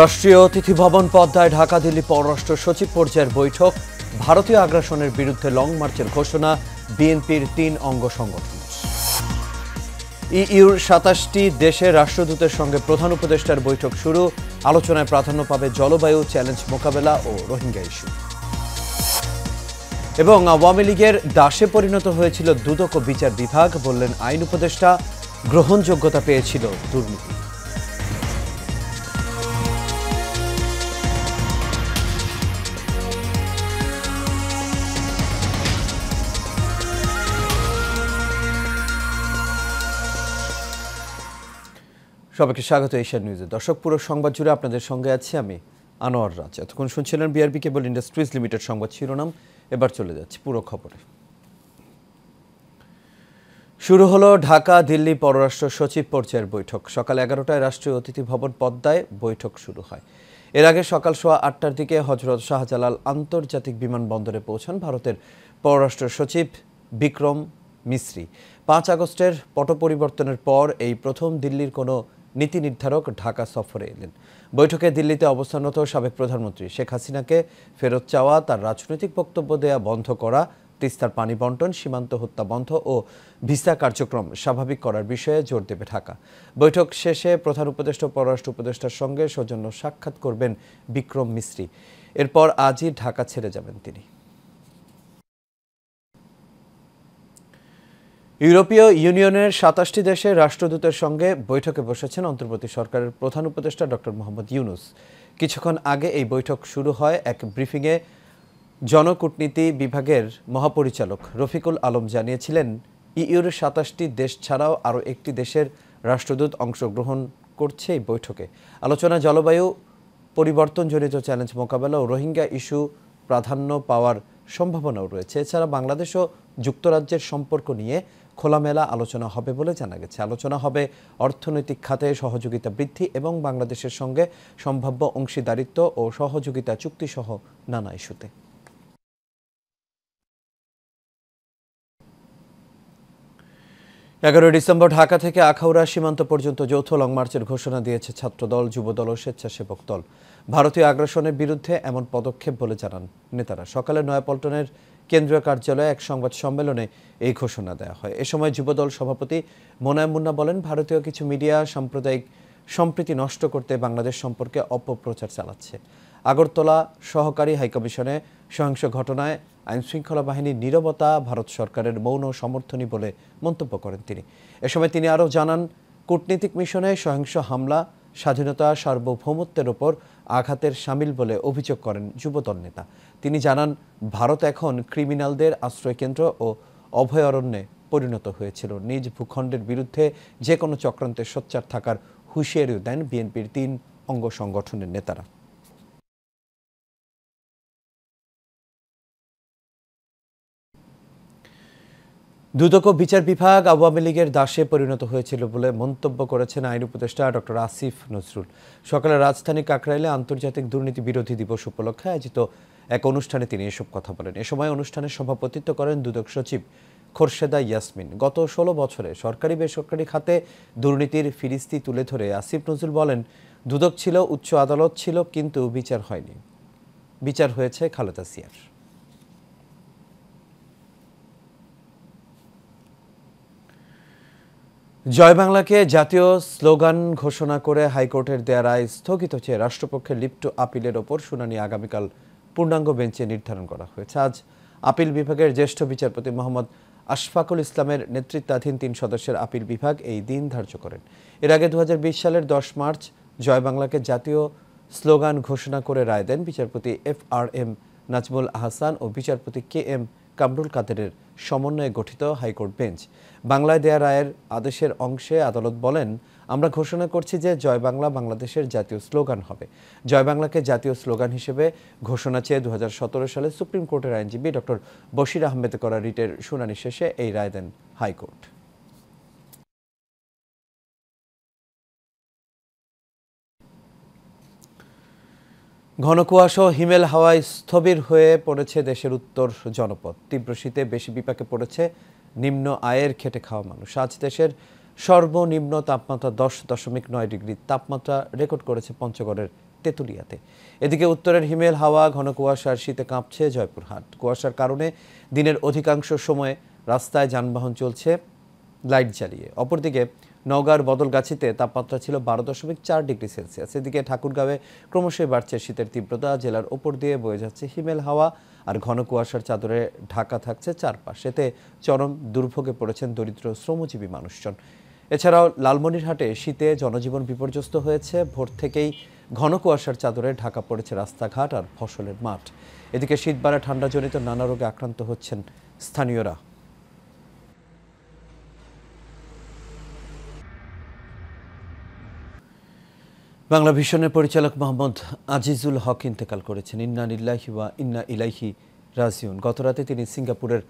রাষ্ট্রীয় অতিথি ভবন পদ্মায় ঢাকা দিল্লি পররাষ্ট্র সচিব পর্যায়ের বৈঠক। ভারতীয় আগ্রাসনের বিরুদ্ধে লং মার্চের ঘোষণা বিএনপির ৩ অঙ্গ সংগঠন। ইইউর ২৭টি দেশের রাষ্ট্রদূতের সঙ্গে প্রধান উপদেষ্টার বৈঠক শুরু। আলোচনায় প্রাধান্য পাবে জলবায়ু চ্যালেঞ্জ মোকাবেলা ও রোহিঙ্গা ইস্যু। এবং আওয়ামী লীগের দাসে পরিণত হয়েছিল দুদক বিচার বিভাগ, বললেন আইন উপদেষ্টা। গ্রহণযোগ্যতা পেয়েছিল দুর্নীতি। সবাইকে স্বাগত এশিয়ান নিউজে। দর্শক, পুরো সংবাদ জুড়ে আপনাদের সঙ্গে আছি আমি আনোয়ার রাজ। এতক্ষণ শুনছিলেন বিআরবি কেবল ইন্ডাস্ট্রিজ লিমিটেড সংবাদ শিরোনাম। এবার চলে যাচ্ছে পুরো খবরে। শুরু হলো ঢাকা দিল্লি পররাষ্ট্র সচিব পর্যায়ের বৈঠক। সকাল 11টায় রাষ্ট্রীয় অতিথি ভবন পদ্মায় বৈঠক শুরু হয়। এর আগে সকাল 8:15টার দিকে হজরত শাহজালাল আন্তর্জাতিক বিমানবন্দরে পৌঁছান ভারতের পররাষ্ট্র সচিব বিক্রম মিসরি। 5 আগস্টের পট পরিবর্তনের পর এই প্রথম দিল্লির কোনো নীতি নির্ধারক ঢাকা সফরে এলেন। বৈঠকে দিল্লিতে অবস্থানরত সাবেক প্রধানমন্ত্রী শেখ হাসিনাকে ফেরত চাওয়া, তার রাজনৈতিক বক্তব্য দেয়া বন্ধ করা, তিস্তার পানি বন্টন, সীমান্ত হত্যা বন্ধ ও ভিসা কার্যক্রম স্বাভাবিক করার বিষয়ে জোর দেবে ঢাকা। বৈঠক শেষে প্রধান উপদেষ্টা ও পররাষ্ট্র উপদেষ্টার সঙ্গে সৌজন্য সাক্ষাৎ করবেন বিক্রম মিসরি। এরপর আজই ঢাকা ছেড়ে যাবেন তিনি। ইউরোপীয় ইউনিয়নের ২৭টি দেশের রাষ্ট্রদূতের সঙ্গে বৈঠকে বসেছেন অন্তর্বর্তী সরকারের প্রধান উপদেষ্টা ডক্টর মোহাম্মদ ইউনুস। কিছুক্ষণ আগে এই বৈঠক শুরু হয়। এক ব্রিফিংয়ে জনকূটনীতি বিভাগের মহাপরিচালক রফিকুল আলম জানিয়েছিলেন, ইইউর ২৭টি দেশ ছাড়াও আরও একটি দেশের রাষ্ট্রদূত অংশগ্রহণ করছে এই বৈঠকে। আলোচনা জলবায়ু পরিবর্তনজনিত চ্যালেঞ্জ মোকাবেলা ও রোহিঙ্গা ইস্যু প্রাধান্য পাওয়ার সম্ভাবনাও রয়েছে। এছাড়া বাংলাদেশ ও যুক্তরাজ্যের সম্পর্ক নিয়ে খোলামেলা আলোচনা হবে বলে জানা গেছে। আলোচনা হবে অর্থনৈতিক খাতে সহযোগিতা বৃদ্ধি এবং বাংলাদেশের সঙ্গে সম্ভাব্য অংশীদারিত্ব ও সহযোগিতা চুক্তিসহ নানা ইস্যুতে। ডিসেম্বর ঢাকা থেকে আখাউড়া সীমান্ত পর্যন্ত যৌথ লং মার্চের ঘোষণা দিয়েছে ছাত্রদল, যুবদল ও স্বেচ্ছাসেবক দল। ভারতীয় আগ্রাসনের বিরুদ্ধে এমন পদক্ষেপ বলে জানান নেতারা। সকালে নয়াপল্টনের কেন্দ্রীয় কার্যালয়ে এক সংবাদ সম্মেলনে এই ঘোষণা দেওয়া হয়। এ সময় যুবদল সভাপতি মোনায়েম মুন্না বলেন, ভারতীয় কিছু মিডিয়া সাম্প্রদায়িক সম্প্রীতি নষ্ট করতে বাংলাদেশ সম্পর্কে অপপ্রচার চালাচ্ছে। আগরতলা সহকারী হাইকমিশনে সহিংস ঘটনায় আইনশৃঙ্খলা বাহিনীর নীরবতা ভারত সরকারের মৌন সমর্থনই বলে মন্তব্য করেন তিনি। এ সময় তিনি আরও জানান, কূটনীতিক মিশনে সহিংস হামলা স্বাধীনতা সার্বভৌমত্বের ওপর আঘাতের শামিল বলে অভিযোগ করেন যুবদল নেতা। তিনি জানান, ভারত এখন ক্রিমিনালদের আশ্রয়কেন্দ্র ও অভয়ারণ্যে পরিণত হয়েছিল। নিজ ভূখণ্ডের বিরুদ্ধে যে কোনো চক্রান্তে সোচ্চার থাকার হুঁশিয়ারিও দেন বিএনপির ৩ অঙ্গ সংগঠনের নেতারা। দুদক বিচার বিভাগ আওয়ামী লীগের দাসে পরিণত হয়েছিল বলে মন্তব্য করেছেন আইন উপদেষ্টা ডক্টর আসিফ নজরুল। সকালে রাজধানী কাকরাইলে আন্তর্জাতিক দুর্নীতি বিরোধী দিবস উপলক্ষে আয়োজিত এক অনুষ্ঠানে তিনি এসব কথা বলেন। এ সময় অনুষ্ঠানে সভাপতিত্ব করেন দুদক সচিব খোরশেদা ইয়াসমিন। গত ১৬ বছরে সরকারি বেসরকারি খাতে দুর্নীতির ফিরিস্তি তুলে ধরে আসিফ নজরুল বলেন, দুদক ছিল, উচ্চ আদালত ছিল, কিন্তু বিচার হয়নি। বিচার হয়েছে খালেদা জিয়ার। জয় বাংলাকে জাতীয় স্লোগান ঘোষণা করে হাইকোর্টের দেয়া রায় স্থগিত চেয়ে রাষ্ট্রপক্ষের লিপ্ট আপিলের ওপর শুনানি আগামীকাল পূর্ণাঙ্গ বেঞ্চে নির্ধারণ করা হয়েছে। আজ আপিল বিভাগের জ্যেষ্ঠ বিচারপতি মোহাম্মদ আশফাকুল ইসলামের নেতৃত্বাধীন ৩ সদস্যের আপিল বিভাগ এই দিন ধার্য করেন। এর আগে ২০২০ সালের ১০ মার্চ জয় বাংলাকে জাতীয় স্লোগান ঘোষণা করে রায় দেন বিচারপতি FRM নাজমুল আহসান ও বিচারপতি KM কামরুল কাদেরের সমন্বয়ে গঠিত হাইকোর্ট বেঞ্চ। বাংলায় দেয়া রায়ের আদেশের অংশে আদালত বলেন, আমরা ঘোষণা করছি যে জয় বাংলা বাংলাদেশের জাতীয় স্লোগান হবে। জয় বাংলাকে জাতীয় স্লোগান হিসেবে ঘোষণা চেয়ে ২০১৭ সালে সুপ্রিম কোর্টের আইনজীবী ডক্টর বশির আহমেদ করা রিটের শুনানি শেষে এই রায় দেন হাইকোর্ট। ঘন কুয়াশা হিমেল হাওয়ায় স্থবির হয়ে পড়েছে দেশের উত্তর জনপদ। তীব্র শীতে বেশি বিপাকে পড়েছে নিম্ন আয়ের খেটে খাওয়া মানুষ। আজ দেশের সর্বনিম্ন তাপমাত্রা 10.9 ডিগ্রি তাপমাত্রা রেকর্ড করেছে পঞ্চগড়ের তেঁতুলিয়াতে। এদিকে উত্তরের হিমেল হাওয়া, ঘন কুয়াশার শীতে কাঁপছে জয়পুরহাট। কুয়াশার কারণে দিনের অধিকাংশ সময় রাস্তায় যানবাহন চলছে লাইট জ্বালিয়ে। অপরদিকে নওগাঁর বদলগাছিতে তাপমাত্রা ছিল 12.4 ডিগ্রি সেলসিয়াস। এদিকে ঠাকুরগাঁওয়ে ক্রমশই বাড়ছে শীতের তীব্রতা। জেলার ওপর দিয়ে বয়ে যাচ্ছে হিমেল হাওয়া আর ঘন কুয়াশার চাদরে ঢাকা থাকছে চারপাশ। এতে চরম দুর্ভোগে পড়েছেন দরিদ্র শ্রমজীবী মানুষজন। এছাড়াও লালমনিরহাটে শীতে জনজীবন বিপর্যস্ত হয়েছে। ভোর থেকেই ঘন কুয়াশার চাদরে ঢাকা পড়েছে রাস্তাঘাট আর ফসলের মাঠ। এদিকে শীত বাড়া ঠান্ডাজনিত নানা রোগে আক্রান্ত হচ্ছেন স্থানীয়রা। বাংলা ভিশনের পরিচালক মোহাম্মদ আজিজুল হক ইন্তেকাল করেছেন। ইন্না লিল্লাহি ওয়া ইন্না ইলাইহি রাজিউন। গতরাতে তিনি সিঙ্গাপুরের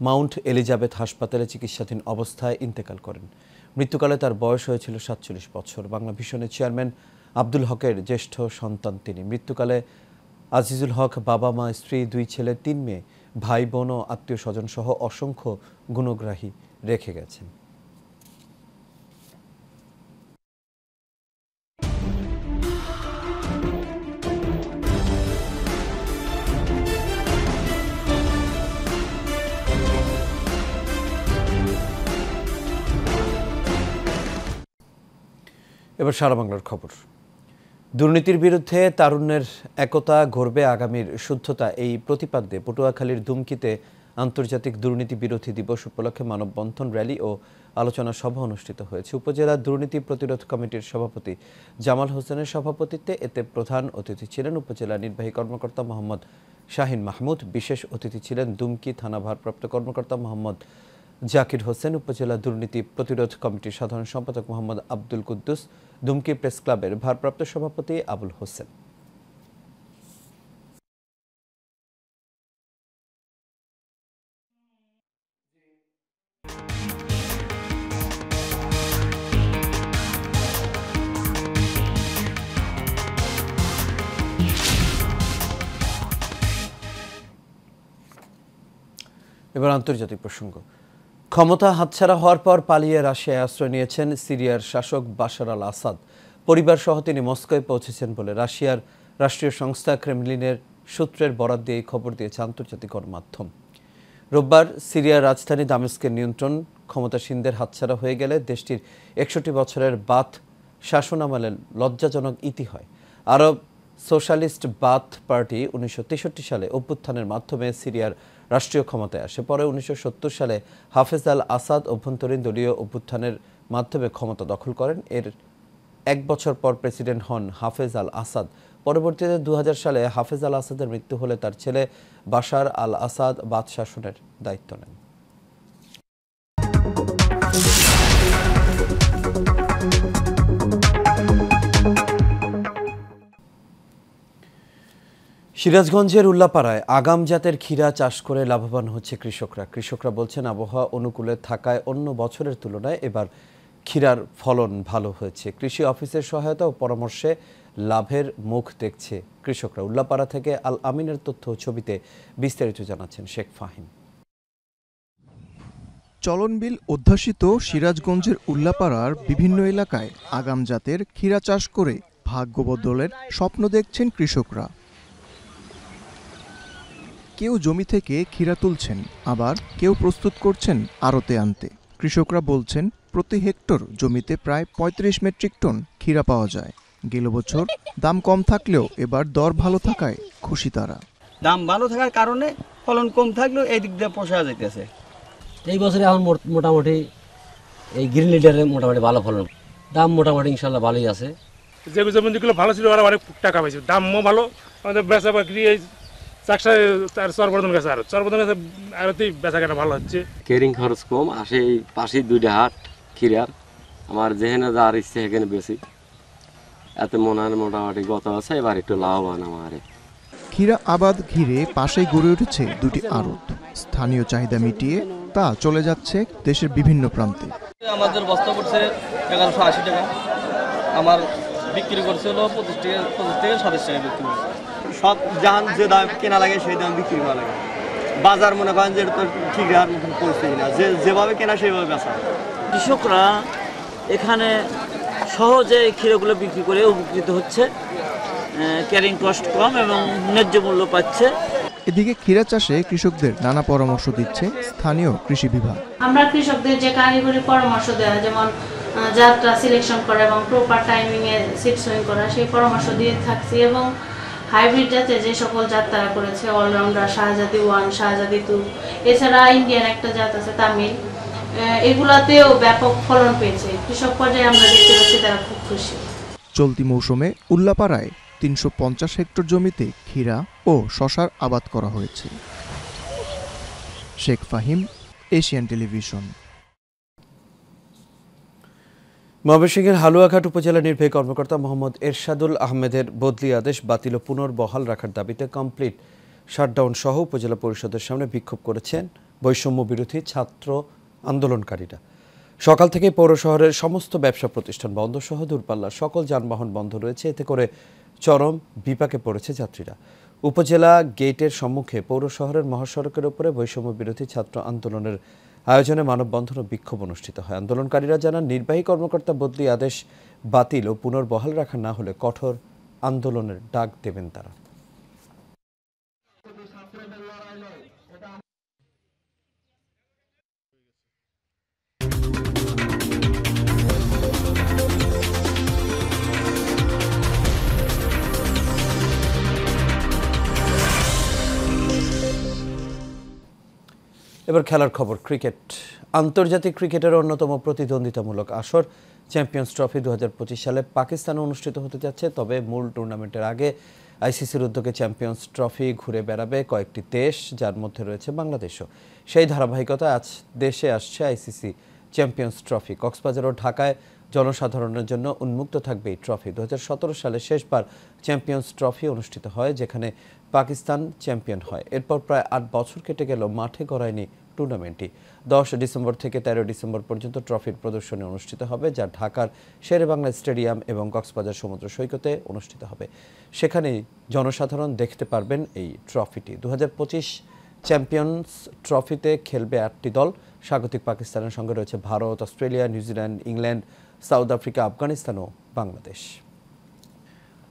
মাউন্ট এলিজাবেথ হাসপাতালে চিকিৎসাধীন অবস্থায় ইন্তেকাল করেন। মৃত্যুকালে তার বয়স হয়েছিল 47 বছর। বাংলা ভিশনের চেয়ারম্যান আব্দুল হকের জ্যেষ্ঠ সন্তান তিনি। মৃত্যুকালে আজিজুল হক বাবা মা, স্ত্রী, 2 ছেলে 3 মেয়ে, ভাই বোন ও আত্মীয় স্বজন সহ অসংখ্য গুণগ্রাহী রেখে গেছেন। এবার সারা বাংলার খবর। দুর্নীতির বিরুদ্ধে তারুণ্যের একতা গড়বে আগামীর শুদ্ধতা, এই প্রতিপাদ্যে পটুয়াখালীর দুমকিতে আন্তর্জাতিক দুর্নীতি বিরোধী দিবস উপলক্ষে মানববন্ধন, র্যালি ও আলোচনা সভা অনুষ্ঠিত হয়েছে। উপজেলা দুর্নীতি প্রতিরোধ কমিটির সভাপতি জামাল হোসেনের সভাপতিত্বে এতে প্রধান অতিথি ছিলেন উপজেলা নির্বাহী কর্মকর্তা মোহাম্মদ শাহিন মাহমুদ। বিশেষ অতিথি ছিলেন দুমকি থানা ভারপ্রাপ্ত কর্মকর্তা মোহাম্মদ জাকির হোসেন, উপজেলা দুর্নীতি প্রতিরোধ কমিটির সাধারণ সম্পাদক মোহাম্মদ আব্দুল কুদ্দুস, দুমকি প্রেস ক্লাবের ভারপ্রাপ্ত সভাপতি আবুল হোসেন। এবার আন্তর্জাতিক প্রসঙ্গ। ক্ষমতা হাতছাড়া হওয়ার পর পালিয়ে রাশিয়ায় আশ্রয় নিয়েছেন সিরিয়ার শাসক বাশার আল আসাদ। পরিবার সহ তিনি মস্কোয় পৌঁছেছেন বলে রাশিয়ার রাষ্ট্রীয় সংস্থা ক্রেমলিনের সূত্রের বরাত দিয়ে খবর দিয়েছে আন্তর্জাতিক গণমাধ্যম। রোববার সিরিয়ার রাজধানী দামেস্কের নিয়ন্ত্রণ ক্ষমতাসীনদের হাতছাড়া হয়ে গেলে দেশটির 61 বছরের বাথ শাসনামলের লজ্জাজনক ইতি হয়। আরব সোশ্যালিস্ট বাথ পার্টি 1963 সালে অভ্যুত্থানের মাধ্যমে সিরিয়ার রাষ্ট্রীয় ক্ষমতায় আসে। পরে 1970 সালে হাফেজ আল আসাদ অভ্যন্তরীণ দলীয় অভ্যুত্থানের মাধ্যমে ক্ষমতা দখল করেন। এর 1 বছর পর প্রেসিডেন্ট হন হাফেজ আল আসাদ। পরবর্তীতে 2000 সালে হাফেজ আল আসাদের মৃত্যু হলে তার ছেলে বাশার আল আসাদ বাদ শাসনের দায়িত্ব নেন। সিরাজগঞ্জের উল্লাপাড়ায় আগাম জাতের ক্ষীরা চাষ করে লাভবান হচ্ছে কৃষকরা। কৃষকরা বলছেন আবহাওয়া অনুকূলে থাকায় অন্য বছরের তুলনায় এবার ক্ষীরার ফলন ভালো হয়েছে। কৃষি অফিসের সহায়তা ও পরামর্শে লাভের মুখ দেখছে কৃষকরা। উল্লাপাড়া থেকে আল আমিনের তথ্য ও ছবিতে বিস্তারিত জানাচ্ছেন শেখ ফাহিম। চলনবিল অধ্যাসিত সিরাজগঞ্জের উল্লাপাড়ার বিভিন্ন এলাকায় আগাম জাতের ক্ষীরা চাষ করে ভাগ্য বদলের স্বপ্ন দেখছেন কৃষকরা। কেউ জমি থেকে ক্ষীরা তুলছেন, আবার কেউ প্রস্তুত করছেন আড়তে আনতে। কৃষকরা বলছেন প্রতি হেক্টর জমিতে প্রায় 35 মেট্রিক টন ক্ষীরা পাওয়া যায়। গেল বছর দাম কম থাকলেও এবার দর ভালো থাকায় খুশি তারা। দাম ভালো থাকার কারণে ফলন কম থাকলেও এই দিক দিয়ে পোষা যাইতেছে। এই বছরে এখন মোটামুটি এই গ্রিন লিডারে মোটামুটি ভালো ফলন, দাম মোটামুটি ইনশাল্লাহ ভালোই আছে। যে জমিগুলো ভালো ছিল ওরা অনেক টাকা পাইছে, দামও ভালো। আমাদের বেচা বিক্রি এই চাকসা আর চরবর্ধন গাছে আর চরবর্ধন গাছে আরতেই বেচা কেনা ভালো হচ্ছে। কেরিং খরচ কম আসে, এই পাশেই 2টা হাট ক্ষীরার, আমার যেখানে যাওয়ার ইচ্ছে সেখানে বেশি। এত মোটামুটি গত আছে, এবার একটু লাভবান আমার। ক্ষীরা আবাদ ঘিরে পাশেই গড়ে উঠেছে 2টি আড়ত। স্থানীয় চাহিদা মিটিয়ে তা চলে যাচ্ছে দেশের বিভিন্ন প্রান্তে। আমাদের বস্তা পড়ছে 1180 টাকা, আমার বিক্রি করছে হলো 25 থেকে 27 টাকা বিক্রি করছে। সব জান যে দাম কেনা লাগে সেই দাম বিক্রি করা লাগে। বাজার মনে করেন যে ঠিক আর পড়ছে না, যেভাবে কেনা সেইভাবে বেচা। কৃষকরা এখানে সহজে ক্ষীরাগুলো বিক্রি করে উপকৃত হচ্ছে ক্যারিং কস্ট কম এবং ন্যায্য মূল্য পাচ্ছে। এদিকে ক্ষীরা চাষে কৃষকদের নানা পরামর্শ দিচ্ছে স্থানীয় কৃষি বিভাগ। আমরা কৃষকদের যে কারিগরি পরামর্শ দেওয়া, যেমন যাত্রা সিলেকশন করা এবং প্রপার টাইমিংয়ে সিড সোয়িং করা, সেই পরামর্শ দিয়ে থাকছি। এবং হাইব্রিড জাতের যে সকল জাত তারা করেছে, অলরাউন্ডার, শাহজাদি 1, শাহজাদি 2, এছাড়া ইন্ডিয়ান একটা জাত আছে তামিল, এগুলাতেও ব্যাপক ফলন পেয়েছে। কৃষক পর্যায়ে আমরা দেখতে পাচ্ছি তারা খুব খুশি। চলতি মৌসুমে উল্লাপাড়ায় 350 হেক্টর জমিতে ক্ষীরা ও শশার আবাদ করা হয়েছে। Sheikh Fahim, Asian television. ময়মনসিংহের হালুয়াঘাট উপজেলা নির্বাহী কর্মকর্তা মোহাম্মদ এরশাদুল আহমেদের বদলি আদেশ বাতিল ও পুনর্বহাল রাখার দাবিতে কমপ্লিট শাটডাউন সহ উপজেলা পরিষদের সামনে বিক্ষোভ করেছেন বৈষম্য বিরোধী ছাত্র আন্দোলনকারীরা। সকাল থেকে পৌর শহরের সমস্ত ব্যবসা প্রতিষ্ঠান বন্ধ সহ দূরপাল্লার সকল যানবাহন বন্ধ রয়েছে। এতে করে চরম বিপাকে পড়েছে যাত্রীরা। উপজেলা গেটের সম্মুখে পৌর শহরের মহাসড়কের উপরে বৈষম্য বিরোধী ছাত্র আন্দোলনের আয়োজনে মানববন্ধন ও বিক্ষোভ অনুষ্ঠিত হয়। আন্দোলনকারীরা জানান, নির্বাহী কর্মকর্তা বদলি আদেশ বাতিল ও পুনর্বহাল রাখা না হলে কঠোর আন্দোলনের ডাক দেবেন তারা। এবার খেলার খবর। ক্রিকেট। আন্তর্জাতিক ক্রিকেটের অন্যতম প্রতিদ্বন্দ্বিতামূলক আসর চ্যাম্পিয়ন্স ট্রফি 2025 সালে পাকিস্তানে অনুষ্ঠিত হতে যাচ্ছে। তবে মূল টুর্নামেন্টের আগে আইসিসির উদ্যোগে চ্যাম্পিয়ন্স ট্রফি ঘুরে বেড়াবে কয়েকটি দেশ, যার মধ্যে রয়েছে বাংলাদেশও। সেই ধারাবাহিকতা আজ দেশে আসছে আইসিসি চ্যাম্পিয়ন্স ট্রফি। কক্সবাজার ও ঢাকায় জনসাধারণের জন্য উন্মুক্ত থাকবে এই ট্রফি। 2017 সালে শেষবার চ্যাম্পিয়ন্স ট্রফি অনুষ্ঠিত হয়, যেখানে পাকিস্তান চ্যাম্পিয়ন হয়। এরপর প্রায় 8 বছর কেটে গেল, মাঠে গড়ায়নি টুর্নামেন্টটি। 10 ডিসেম্বর থেকে 13 ডিসেম্বর পর্যন্ত ট্রফির প্রদর্শনী অনুষ্ঠিত হবে, যা ঢাকার শেরেবাংলা স্টেডিয়াম এবং কক্সবাজার সমুদ্র সৈকতে অনুষ্ঠিত হবে। সেখানেই জনসাধারণ দেখতে পারবেন এই ট্রফিটি। 2025 চ্যাম্পিয়ন্স ট্রফিতে খেলবে 8টি দল। স্বাগতিক পাকিস্তানের সঙ্গে রয়েছে Bharat, Australia, New Zealand, England, South Africa, Afghanistan ও বাংলাদেশ।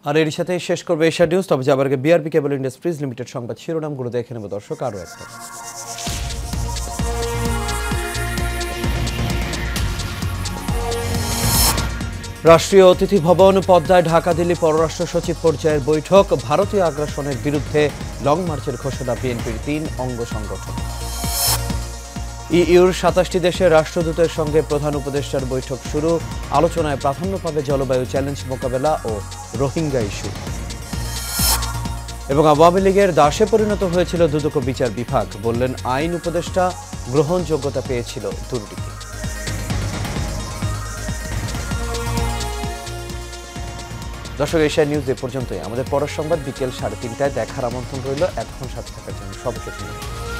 আর এর সাথে শেষ করবে এশিয়া নিউজ। তবে যাবার আগে বিআরবি কেবল ইন্ডাস্ট্রিজ লিমিটেড সংবাদ শিরোনামগুলো দেখে নেব দর্শক। আরও একটা রাষ্ট্রীয় অতিথি ভবন পদ্মায় ঢাকা দিল্লি পররাষ্ট্র সচিব পর্যায়ের বৈঠক। ভারতীয় আগ্রাসনের বিরুদ্ধে লং মার্চের ঘোষণা বিএনপির 3 অঙ্গ সংগঠন। ইইউর 27টি দেশের রাষ্ট্রদূতের সঙ্গে প্রধান উপদেষ্টার বৈঠক শুরু। আলোচনায় প্রাধান্য পাবে জলবায়ু চ্যালেঞ্জ মোকাবেলা ও রোহিঙ্গা ইস্যু। এবং আওয়ামী লীগের দাসে পরিণত হয়েছিল দুদক বিচার বিভাগ, বললেন আইন উপদেষ্টা। গ্রহণযোগ্যতা পেয়েছিল দুর্নীতি। দর্শক, এশিয়া নিউজ এ পর্যন্তই। আমাদের পরের সংবাদ বিকেল 3:30টায় দেখার আমন্ত্রণ রইল। এতক্ষণ সাথে থাকার জন্য সবাইকে ধন্যবাদ।